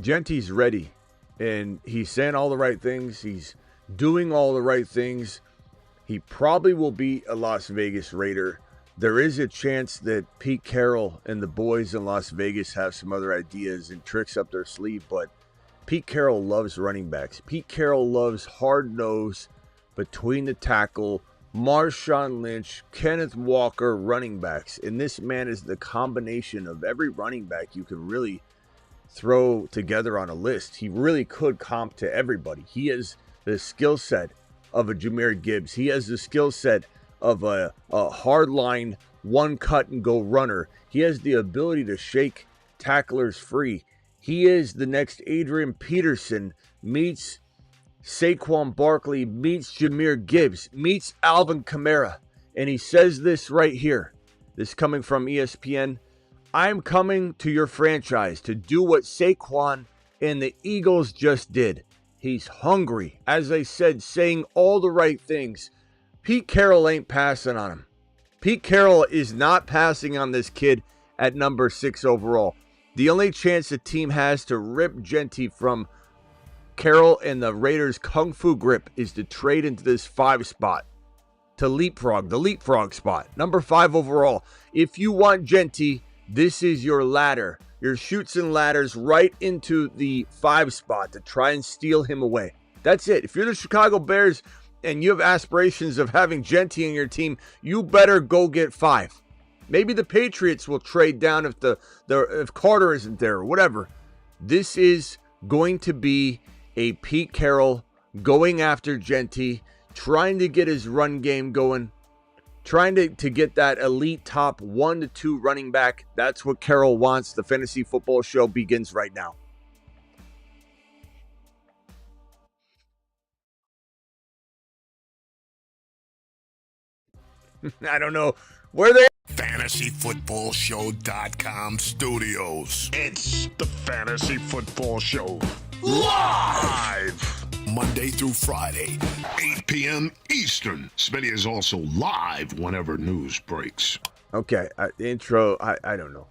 Jeanty's ready, and he's saying all the right things. He's doing all the right things. He probably will be a Las Vegas Raider. There is a chance that Pete Carroll and the boys in Las Vegas have some other ideas and tricks up their sleeve, but Pete Carroll loves running backs. Pete Carroll loves hard nose, between the tackle, Marshawn Lynch, Kenneth Walker running backs. And this man is the combination of every running back you can really throw together on a list. He really could comp to everybody. He has the skill set of a Jahmyr Gibbs. He has the skill set of a hardline one cut and go runner. He has the ability to shake tacklers free. He is the next Adrian Peterson meets Saquon Barkley, meets Jahmyr Gibbs, meets Alvin Kamara. And he says this right here. This coming from ESPN. I'm coming to your franchise to do what Saquon and the Eagles just did. He's hungry. As I said, saying all the right things. Pete Carroll ain't passing on him. Pete Carroll is not passing on this kid at number 6 overall. The only chance the team has to rip Jeanty from Carroll and the Raiders' kung fu grip is to trade into this 5 spot. To leapfrog, the leapfrog spot. Number 5 overall. If you want Jeanty, this is your ladder. Your chutes and ladders right into the 5 spot to try and steal him away. That's it. If you're the Chicago Bears and you have aspirations of having Jeanty in your team, you better go get 5. Maybe the Patriots will trade down if Carter isn't there or whatever. This is going to be a Pete Carroll going after Jeanty, trying to get his run game going, trying to get that elite top 1 to 2 running back. That's what Carroll wants. The Fantasy Football Show begins right now. I don't know where they FantasyFootballShow.com studios. It's the Fantasy Football Show. Live! Monday through Friday, 8 p.m. Eastern. Smitty is also live whenever news breaks. Okay, intro, I don't know.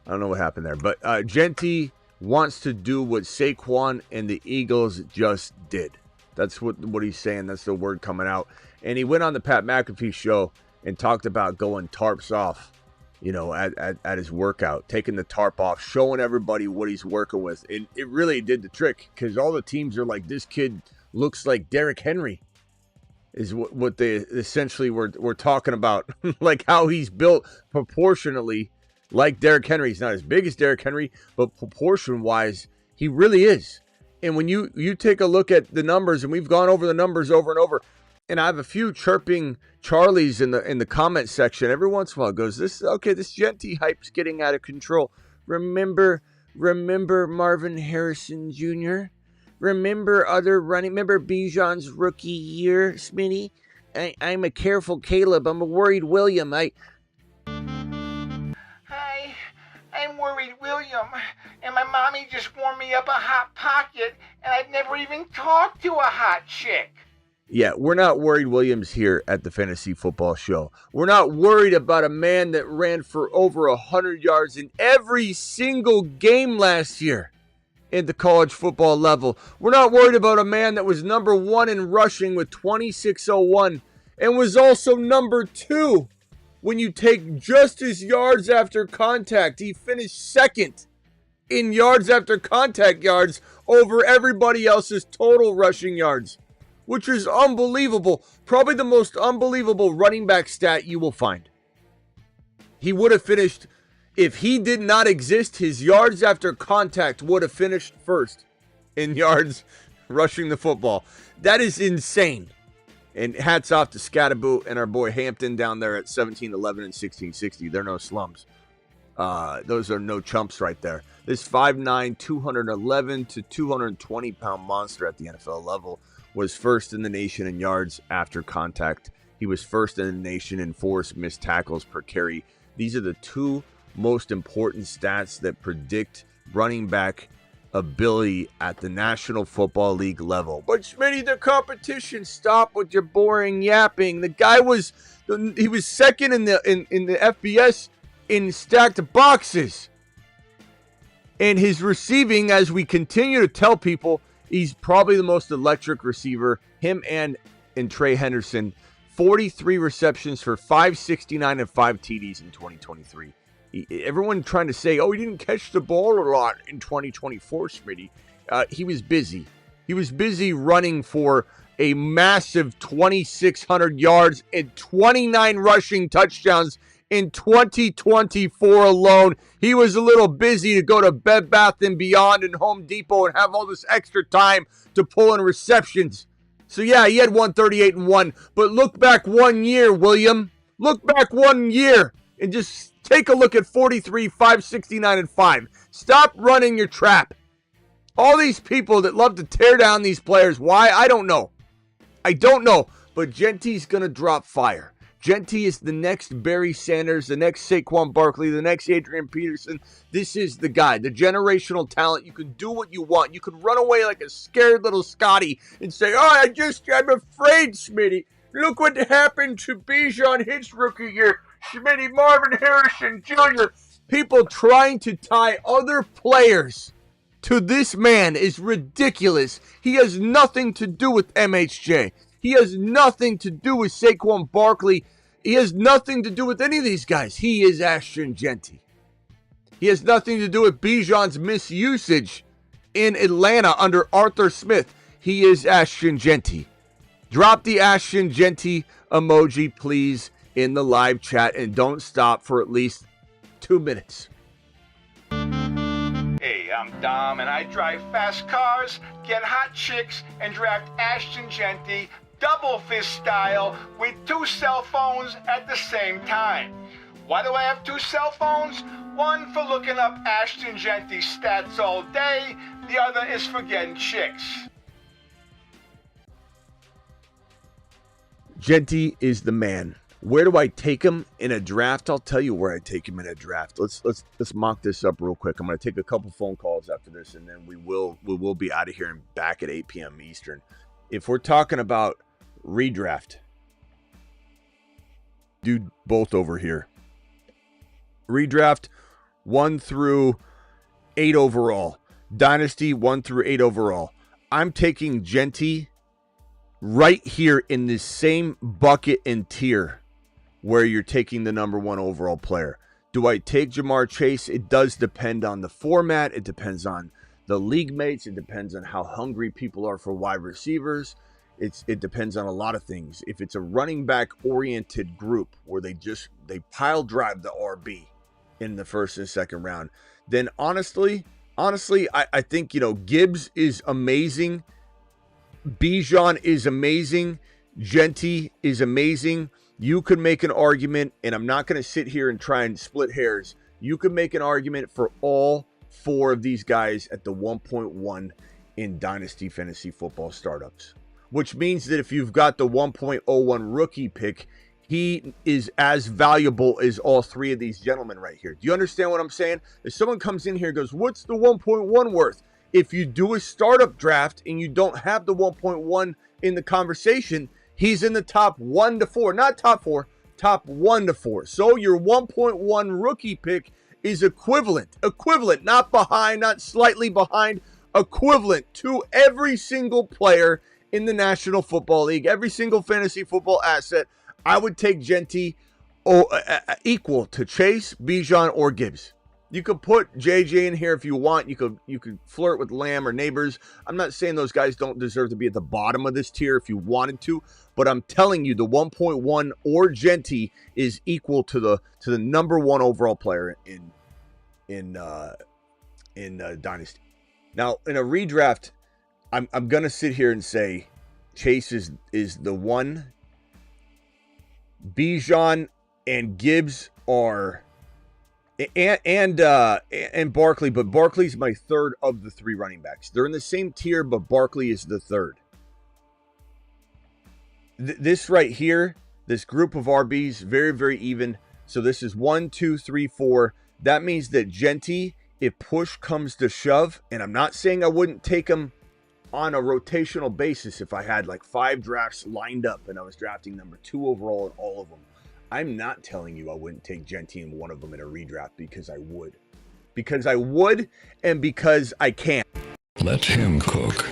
I don't know what happened there. But Jeanty wants to do what Saquon and the Eagles just did. That's what he's saying. That's the word coming out. And he went on the Pat McAfee show and talked about going tarps off, at his workout, taking the tarp off, showing everybody what he's working with. And it really did the trick because all the teams are like, this kid looks like Derrick Henry is what they essentially were talking about. Like how he's built proportionally like Derrick Henry. He's not as big as Derrick Henry, but proportion-wise, he really is. And when you take a look at the numbers, and we've gone over the numbers over and over, and I have a few chirping Charlies in the comment section every once in a while. Goes, this Jeanty hype's getting out of control. Remember Marvin Harrison Jr. Remember Bijan's rookie year, Smitty? I'm a careful Caleb. I'm a worried William. Hi, I'm worried William, and my mommy just warmed me up a hot pocket, and I've never even talked to a hot chick. Yeah, we're not worried Williams here at the Fantasy Football Show. We're not worried about a man that ran for over 100 yards in every single game last year at the college football level. We're not worried about a man that was number 1 in rushing with 2601 and was also number 2 when you take just his yards after contact. He finished second in yards after contact yards over everybody else's total rushing yards, which is unbelievable. Probably the most unbelievable running back stat you will find. He would have finished, if he did not exist, his yards after contact would have finished first in yards rushing the football. That is insane. And hats off to Scatterboot and our boy Hampton down there at 1711 and 1660. They're no slums. Those are no chumps right there. This 5'9", 211 to 220-pound monster at the NFL level was first in the nation in yards after contact. He was first in the nation in forced missed tackles per carry. These are the 2 most important stats that predict running back ability at the National Football League level. But Smitty, the competition, stop with your boring yapping. The guy was second in the FBS in stacked boxes. And his receiving, as we continue to tell people, he's probably the most electric receiver, him and Trey Henderson. 43 receptions for 569 and 5 TDs in 2023. Everyone trying to say, oh, he didn't catch the ball a lot in 2024, Smitty. He was busy. He was busy running for a massive 2,600 yards and 29 rushing touchdowns in 2024 alone. He was a little busy to go to Bed Bath & Beyond and Home Depot and have all this extra time to pull in receptions. So yeah, he had 138 and 1, but look back 1 year, William. Look back 1 year and just take a look at 43, 569, and 5. Stop running your trap. All these people that love to tear down these players, why? I don't know. But Jeanty's going to drop fire. Jeanty is the next Barry Sanders, the next Saquon Barkley, the next Adrian Peterson. This is the guy, the generational talent. You can do what you want. You can run away like a scared little Scotty and say, oh, I'm afraid, Smitty. Look what happened to Bijan his rookie year. Smitty, Marvin Harrison Jr. People trying to tie other players to this man is ridiculous. He has nothing to do with MHJ. He has nothing to do with Saquon Barkley. He has nothing to do with any of these guys. He is Ashton Jeanty. He has nothing to do with Bijan's misusage in Atlanta under Arthur Smith. He is Ashton Jeanty. Drop the Ashton Jeanty emoji, please, in the live chat, and don't stop for at least 2 minutes. Hey, I'm Dom, and I drive fast cars, get hot chicks, and draft Ashton Jeanty double fist style with 2 cell phones at the same time. Why do I have 2 cell phones? One for looking up Ashton Jeanty stats all day, the other is for getting chicks. Jeanty is the man. Where do I take him in a draft? I'll tell you where I take him in a draft. Let's mock this up real quick. I'm going to take a couple phone calls after this, and then we will be out of here and back at 8 p.m. Eastern. If we're talking about redraft, do both over here. Redraft 1 through 8 overall. Dynasty 1 through 8 overall. I'm taking Jeanty right here in this same bucket and tier where you're taking the number 1 overall player. Do I take Jamar Chase? It does depend on the format. It depends on the league mates. It depends on how hungry people are for wide receivers. It depends on a lot of things. If it's a running back oriented group where they pile drive the RB in the first and second round, then honestly, I think, Gibbs is amazing. Bijan is amazing. Jeanty is amazing. You could make an argument, and I'm not going to sit here and try and split hairs. You could make an argument for all 4 of these guys at the 1.1 in Dynasty Fantasy Football startups, which means that if you've got the 1.01 rookie pick, he is as valuable as all 3 of these gentlemen right here. Do you understand what I'm saying? If someone comes in here and goes, what's the 1.1 worth? If you do a startup draft and you don't have the 1.1 in the conversation, he's in the top 1 to 4, not top 4, top 1 to 4. So your 1.1 rookie pick is equivalent, not behind, not slightly behind, equivalent to every single player in the National Football League, every single fantasy football asset. I would take Jeanty equal to Chase, Bijan, or Gibbs. You could put JJ in here if you want. You could flirt with Lamb or Neighbors. I'm not saying those guys don't deserve to be at the bottom of this tier if you wanted to, but I'm telling you the 1.1 or Jeanty is equal to the number 1 overall player in Dynasty. Now in a redraft, I'm gonna sit here and say Chase is the 1. Bijan and Gibbs are. And Barkley, but Barkley's my 3rd of the 3 running backs. They're in the same tier, but Barkley is the 3rd. This right here, this group of RBs, very, very even. So this is 1, 2, 3, 4. That means that Jeanty, if push comes to shove, and I'm not saying I wouldn't take him on a rotational basis if I had like 5 drafts lined up and I was drafting number 2 overall in all of them. I'm not telling you I wouldn't take Jeanty in one of them in a redraft, because I would. because I would and because I can. Let him cook.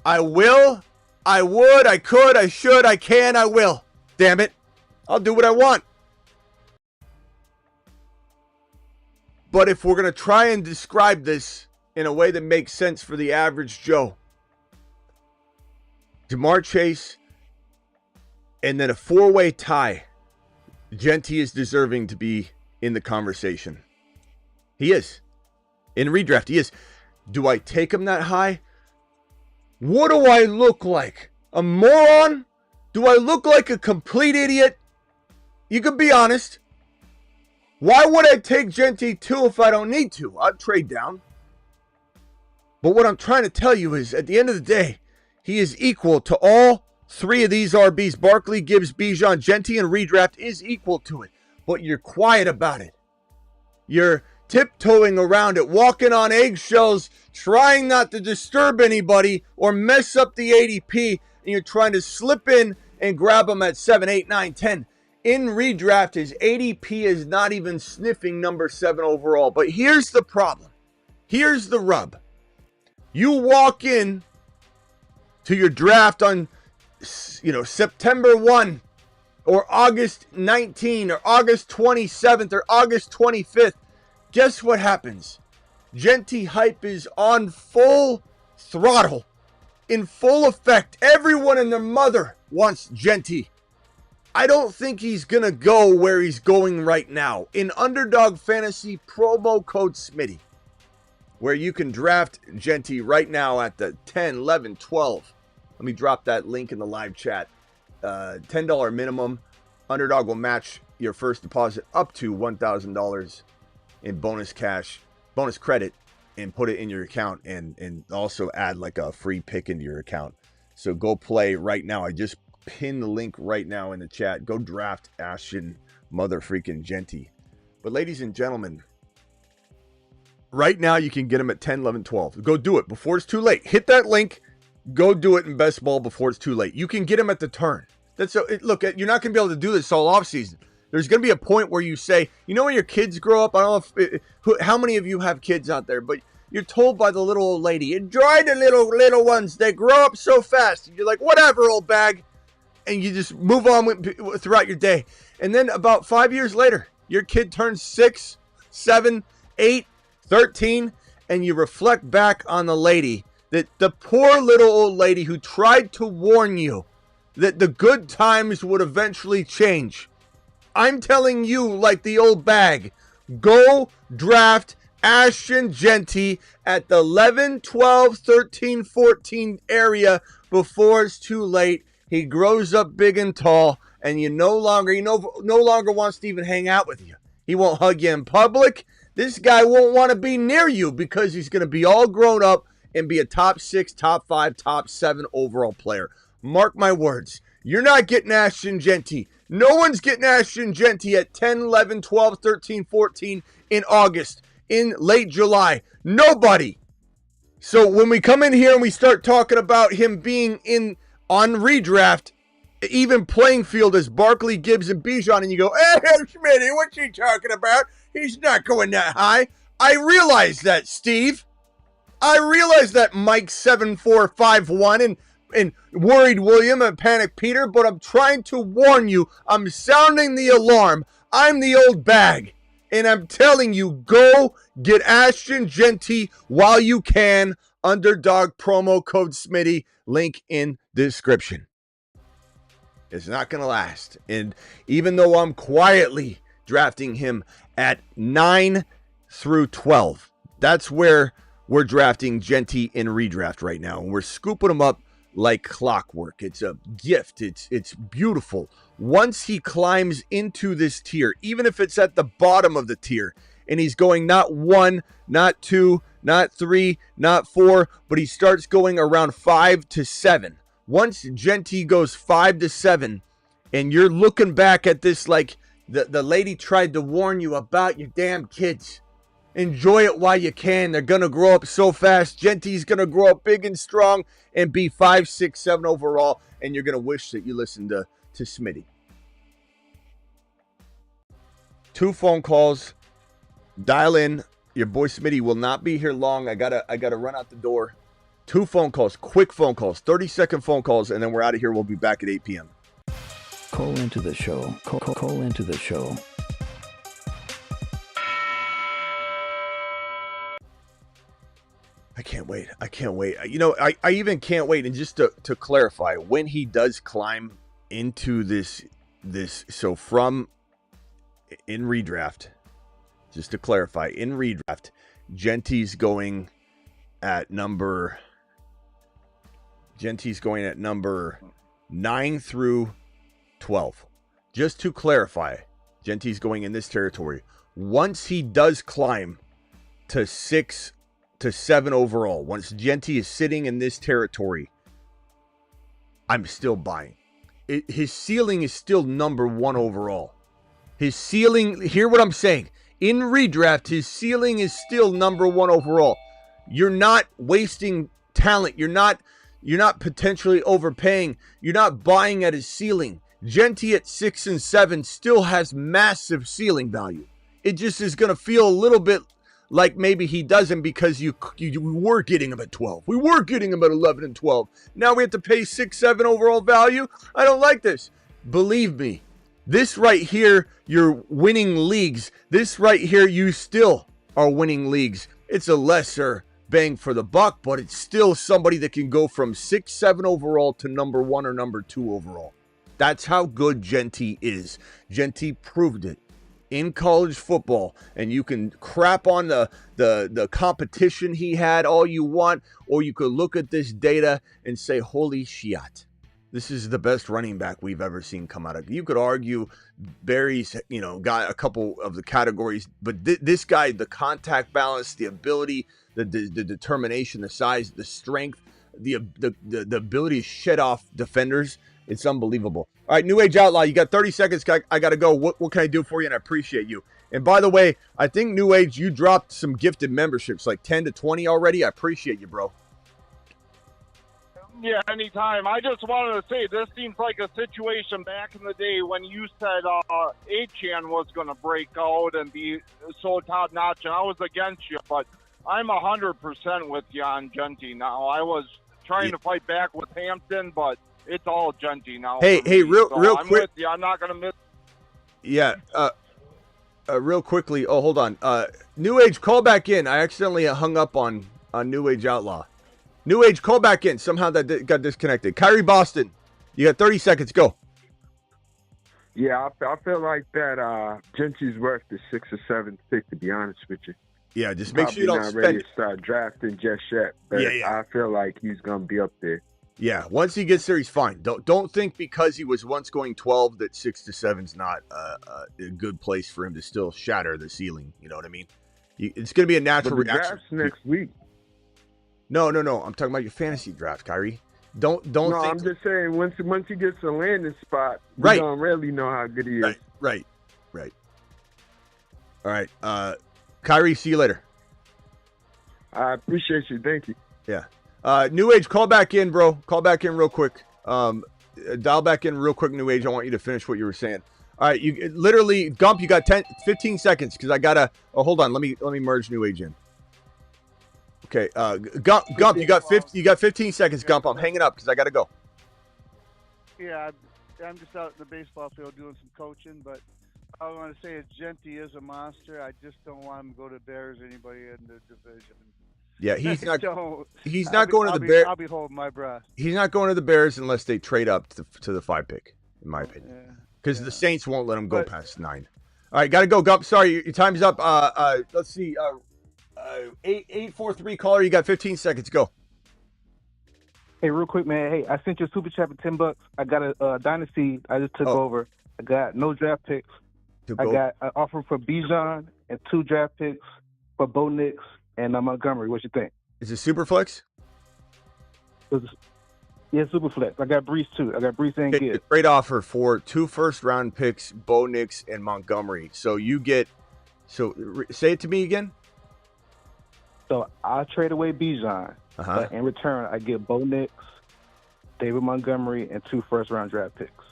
I will, I would, I could, I should, I can, I will. Damn it. I'll do what I want. But if we're going to try and describe this in a way that makes sense for the average Joe, Ja'Marr Chase and then a four-way tie, Jeanty is deserving to be in the conversation. He is. In redraft, he is. Do I take him that high? What do I look like? A moron? Do I look like a complete idiot? You could be honest. Why would I take Jeanty 2 if I don't need to? I'd trade down. But what I'm trying to tell you is, at the end of the day, he is equal to all three of these RBs. Barkley, Gibbs, Bijan, Jeanty, and redraft is equal to it. But you're quiet about it. You're tiptoeing around it, walking on eggshells, trying not to disturb anybody or mess up the ADP, and you're trying to slip in and grab them at 7, 8, 9, 10. In redraft, his ADP is not even sniffing number 7 overall. But here's the problem. Here's the rub. You walk in to your draft on, September 1 or August 19 or August 27th or August 25th. Guess what happens? Jeanty hype is on full throttle, in full effect. Everyone and their mother wants Jeanty. I don't think he's going to go where he's going right now. In Underdog Fantasy, promo code Smitty, where you can draft Jeanty right now at the 10, 11, 12. Let me drop that link in the live chat. $10 minimum. Underdog will match your first deposit up to $1,000 in bonus cash, bonus credit, and put it in your account, and also add like a free pick into your account. So go play right now. I just pin the link right now in the chat. Go draft Ashton motherfreaking Jeanty. But ladies and gentlemen, right now you can get him at 10, 11, 12. Go do it before it's too late. Hit that link. Go do it in best ball before it's too late. You can get him at the turn. Look, you're not going to be able to do this all offseason. There's going to be a point where you say, when your kids grow up, I don't know how many of you have kids out there, but you're told by the little old lady, enjoy the little ones. They grow up so fast. And you're like, whatever, old bag. And you just move on throughout your day. And then about 5 years later, your kid turns 6, 7, 8, 13, and you reflect back on the lady, that the poor little old lady who tried to warn you that the good times would eventually change. I'm telling you, like the old bag, go draft Ashton Jeanty at the 11, 12, 13, 14 area before it's too late. He grows up big and tall, and he no longer wants to even hang out with you. He won't hug you in public. This guy won't want to be near you because he's going to be all grown up and be a top 6, top 5, top 7 overall player. Mark my words. You're not getting Ashton Jeanty. No one's getting Ashton Jeanty at 10, 11, 12, 13, 14 in August, in late July. Nobody. So when we come in here and we start talking about him being on redraft, even playing field as Barkley, Gibbs, and Bijan, and you go, hey, Smitty, what's he talking about? He's not going that high. I realize that, Steve. I realize that, Mike 7451 and Worried William and Panic Peter, but I'm trying to warn you. I'm sounding the alarm. I'm the old bag, and I'm telling you, go get Ashton Jeanty while you can. Underdog promo code Smitty. Link in description. It's not going to last. And even though I'm quietly drafting him at 9 through 12, that's where we're drafting Jeanty in redraft right now. And we're scooping him up like clockwork. It's a gift. It's beautiful. Once he climbs into this tier, even if it's at the bottom of the tier, and he's going not 1, not 2, not 3, not 4, but he starts going around 5 to 7. Once Jeanty goes 5 to 7, and you're looking back at this like The lady tried to warn you about your damn kids. Enjoy it while you can. They're going to grow up so fast. Jeanty's going to grow up big and strong and be 5, 6, 7 overall. And you're going to wish that you listened to Smitty. 2 phone calls. Dial in. Your boy Smitty will not be here long. I gotta run out the door. 2 phone calls, quick phone calls, 30-second phone calls, and then we're out of here. We'll be back at 8 p.m. Call into the show. Call into the show. I can't wait. I can't wait. You know, I even can't wait. And just to clarify, when he does climb into this, so from in redraft, just to clarify, in redraft, Jeanty's going at number 9 through 12. Just to clarify, Jeanty's going in this territory. Once he does climb to 6 to 7 overall, once Jeanty is sitting in this territory, I'm still buying. His ceiling is still number 1 overall. His ceiling, hear what I'm saying. In redraft, his ceiling is still number 1 overall. You're not wasting talent. You're not potentially overpaying. You're not buying at his ceiling. Jeanty at 6 and 7 still has massive ceiling value. It just is going to feel a little bit like maybe he doesn't because you were getting him at 12. We were getting him at 11 and 12. Now we have to pay 6, 7 overall value. I don't like this. Believe me. This right here, you're winning leagues. This right here, you still are winning leagues. It's a lesser bang for the buck, but it's still somebody that can go from 6, 7 overall to number 1 or number 2 overall. That's how good Jeanty is. Jeanty proved it in college football, and you can crap on the competition he had all you want, or you could look at this data and say, holy shit. This is the best running back we've ever seen come out of. You could argue Barry's, got a couple of the categories, but this guy, the contact balance, the ability, the determination, the size, the strength, the ability to shed off defenders, it's unbelievable. All right, New Age Outlaw, you got 30 seconds. I got to go. What can I do for you? And I appreciate you. And by the way, I think New Age, you dropped some gifted memberships, like 10 to 20 already. I appreciate you, bro. Yeah, anytime. I just wanted to say this seems like a situation back in the day when you said Achan was going to break out and be so top-notch, and I was against you, but I'm 100% with you on Jeanty now. I was trying to fight back with Hampton, but it's all Jeanty now. Hey, real I'm quick. with you. I'm not going to miss. Yeah, real quickly. Oh, hold on. New Age, call back in. I accidentally hung up on New Age Outlaw. New Age, call back in. Somehow that got disconnected. Kyrie Boston, you got 30 seconds. Go. Yeah, I feel like that Jeanty's worth the 6 or 7 pick, to be honest with you. Yeah, just make sure you don't not spend. ready to start drafting just yet, but Yeah. I feel like he's going to be up there. Yeah, once he gets there, he's fine. Don't think because he was once going 12 that 6 to 7's not a good place for him to still shatter the ceiling. You know what I mean? It's going to be a natural But the reaction. draft's next week. No. I'm talking about your fantasy draft, Kyrie. Don't No, think. I'm just saying once he gets a landing spot, Right. we don't really know how good he is. Right. All right. Kyrie, see you later. I appreciate you. Thank you. Yeah. New Age, call back in, bro. Call back in real quick. Dial back in real quick, New Age. I want you to finish what you were saying. All right, you literally, Gump, you got 15 seconds because I gotta. Oh, hold on. Let me merge New Age in. Okay, Gump, you got 15 seconds, Gump. I'm hanging up because I gotta go. Yeah, I'm just out in the baseball field doing some coaching, but all I want to say is Jeanty is a monster. I just don't want him to go to Bears or anybody in the division. Yeah, he's not. So, He's not going to the Bears. I'll be holding my breath. He's not going to the Bears unless they trade up to the 5 pick, in my opinion. Because the Saints won't let him go past 9. All right, gotta go, Gump. Sorry, your time's up. Let's see. 843 caller. You got 15 seconds. Go. Hey, real quick, man. Hey, I sent you a super chat for $10. I got a dynasty. I just took over. I got no draft picks. I got an offer for Bijan and 2 draft picks for Bo Nix and Montgomery. What you think? Is it super flex? Yeah, super flex. I got Brees too. I got Brees and Gibbs. Trade offer for 2 first-round picks, Bo Nix and Montgomery. So you get. So say it to me again. So I'll trade away Bijan, but in return I get Bo Nix, David Montgomery, and 2 first-round draft picks.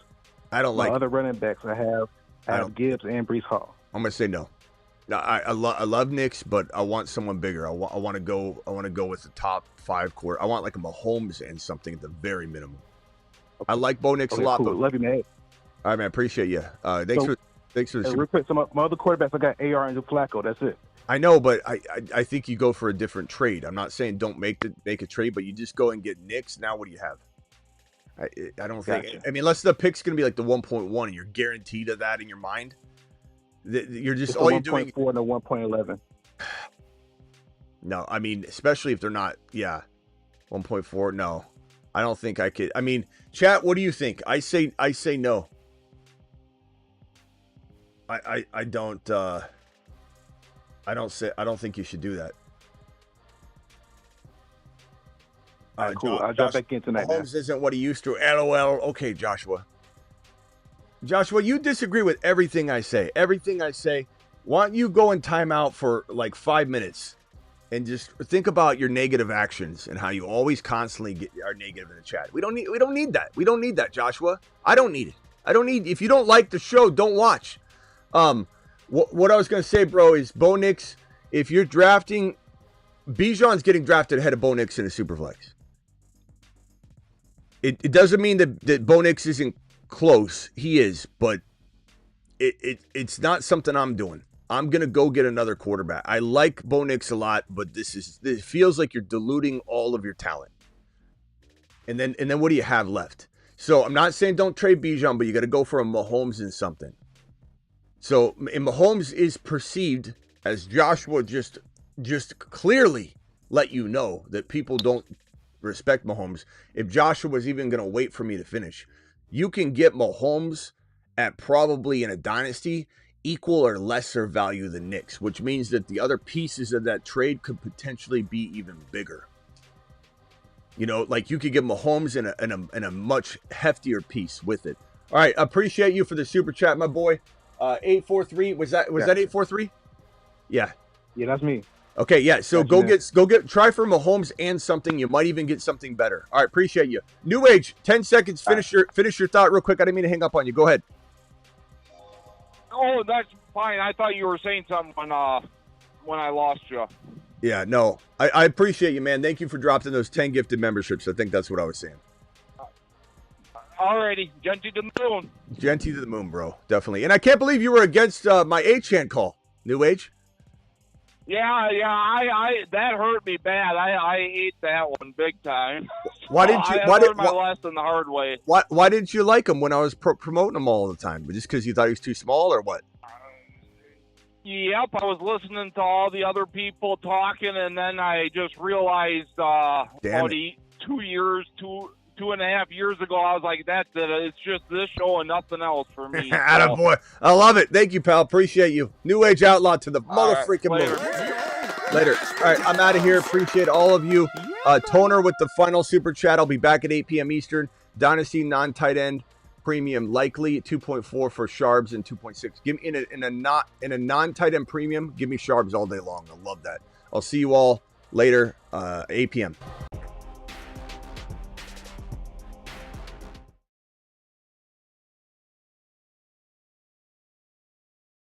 I don't like other running backs. I have Gibbs and Brees Hall. I'm gonna say no. No, I love Nix, but I want someone bigger. I want to go with the top 5 quarter. I want like a Mahomes and something at the very minimum. Okay. I like Bo Nix a lot. Cool. But love you, man. All right, man. Appreciate you. Thanks for the real quick. So my other quarterbacks, I got AR and Flacco. That's it. I know, but I think you go for a different trade. I'm not saying don't make a trade, but you just go and get Nix. Now what do you have? I don't think. I mean, unless the pick's going to be like the 1.1 and you're guaranteed of that in your mind. You're just all you're doing. 1.4 and a 1.11. No, I mean, especially if they're not. Yeah, 1.4. No, I don't think I could. I mean, chat. What do you think? I say no. I don't think you should do that. Cool. I'll drop back in tonight. Mahomes isn't what he used to. LOL. Okay, Joshua. Joshua, you disagree with everything I say. Everything I say. Why don't you go in timeout for like 5 minutes and just think about your negative actions and how you always constantly are negative in the chat. We don't need that. We don't need that, Joshua. I don't need it. If you don't like the show, don't watch. What I was going to say, bro, is Bo Nix, if you're drafting, Bijan's getting drafted ahead of Bo Nix in a Superflex. It doesn't mean that Bo Nix isn't close. He is, but it's not something I'm doing. I'm going to go get another quarterback. I like Bo Nix a lot, but it feels like you're diluting all of your talent. And then what do you have left? So I'm not saying don't trade Bijan, but you got to go for a Mahomes and something. So, and Mahomes is perceived, as Joshua just clearly let you know, that people don't respect Mahomes. If Joshua was even going to wait for me to finish, you can get Mahomes at probably in a dynasty equal or lesser value than Nix, which means that the other pieces of that trade could potentially be even bigger. You know, like you could get Mahomes in a much heftier piece with it. All right, appreciate you for the super chat, my boy. 843 was that 843? Yeah. Yeah, that's me. Okay, yeah. So go get try for Mahomes and something. You might even get something better. All right, appreciate you. New Age, 10 seconds. Finish your thought real quick. I didn't mean to hang up on you. Go ahead. Oh, that's fine. I thought you were saying something when I lost you. Yeah, no. I appreciate you, man. Thank you for dropping those 10 gifted memberships. I think that's what I was saying. Alrighty, Jeanty to the moon. Jeanty to the moon, bro. Definitely. And I can't believe you were against my A-Chan call. New Age? Yeah, I that hurt me bad. I ate that one big time. Why didn't you? I learned my lesson the hard way. Why didn't you like him when I was promoting him all the time? Just because you thought he was too small, or what? Yep, I was listening to all the other people talking, and then I just realized about 2.5 years ago, I was like, that's it. It's just this show and nothing else for me. Attaboy. I love it. Thank you, pal. Appreciate you. New Age Outlaw to the mother-freaking moon. Later. All right, I'm out of here. Appreciate all of you. Toner with the final super chat. I'll be back at 8 p.m. Eastern. Dynasty non-tight end premium likely 2.4 for Sharps and 2.6. Give me in a non-tight end premium. Give me Sharps all day long. I love that. I'll see you all later. 8 p.m.